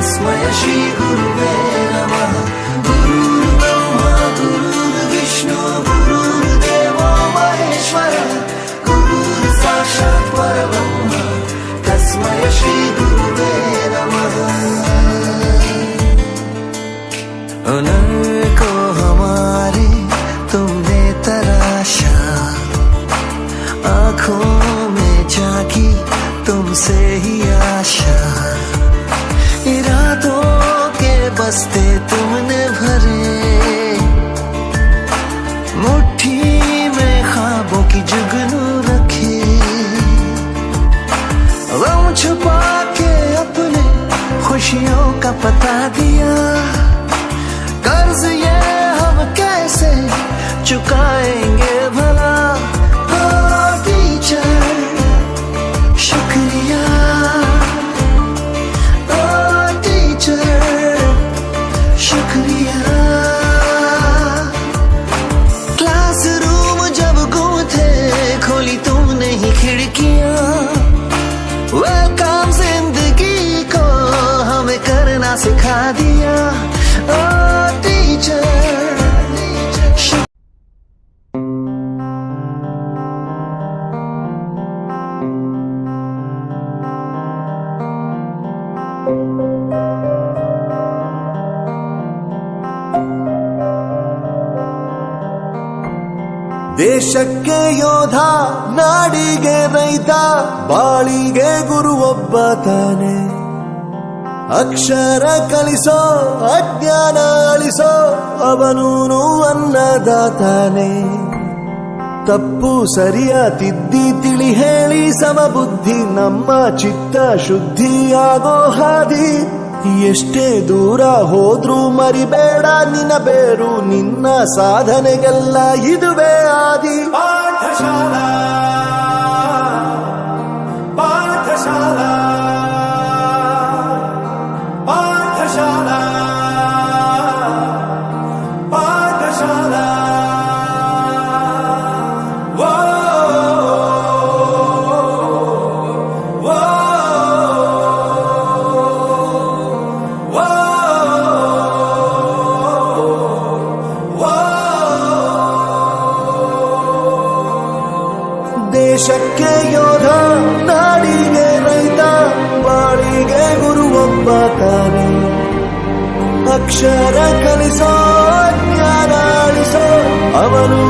तस्मै श्री गुरुवे नमः। गुरुर्ब्रह्मा गुरुर्विष्णु गुरुर्देवो महेश्वरः, गुरुर्साक्षात् परब्रह्म तस्मै श्री गुरुवे नमः। हुनर को हमारे तुमने तराशा, आँखों में जागी तुमसे ही आशा, इरादों के बस्ते तुमने भरे, मुट्ठी में ख्वाबों की जुगनू रखे, गम छुपा के अपने खुशियों का पता दिया, कर्ज ये हम कैसे चुकाएंगे भला। ओ टीचर शुक्रिया, ओ टीचर शुक्रिया। क्लासरूम जब गुम थे खोली तुमने ही खिड़कियां, वेलकम जिंदगी को हमें करना सिखा दिया। ओ टीचर ದೇಶಕ್ಕೆ ಯೋಧ, ನಾಡಿಗೆ ರೈತ, ಬಾಳಿಗೆ ಗುರು ಒಬ್ಬ ತಾನೆ. ಅಕ್ಷರ ಕಲಿಸೋ, ಅಜ್ಞಾನ ಅಳಿಸೋ, ಅವನೂನು ಅನ್ನದಾತಾನೆ. ತಪ್ಪು ಸರಿಯ ತಿದ್ದಿ ತಿಳಿ ಹೇಳಿ ಸಮಬುದ್ಧಿ ನಮ್ಮ ಚಿತ್ತ ಶುದ್ಧಿಯಾಗೋ ಹಾದಿ. ಎಷ್ಟೇ ದೂರ ಹೋದ್ರೂ ಮರಿಬೇಡ ನಿನ್ನ ಬೇರು, ನಿನ್ನ ಸಾಧನೆಗೆಲ್ಲ ಇದುವೇ ಆದಿ. ಪಾಠಶಾಲಾ ಪಾಠಶಾಲಾ ಪಾಠಶಾಲಾ ಪಾಠಶಾಲಾ. ದೇಶಕ್ಕೆ ಯೋಧ, ನಾಡಿಗೆ ರೈತ, ಬಾಳಿಗೆ ಗುರು ಒಬ್ಬ ತಾನೆ. ಅಕ್ಷರ ಕಲಿಸೋ, ಜ್ಞಾನ ಅಳಿಸೋ, ಅವನು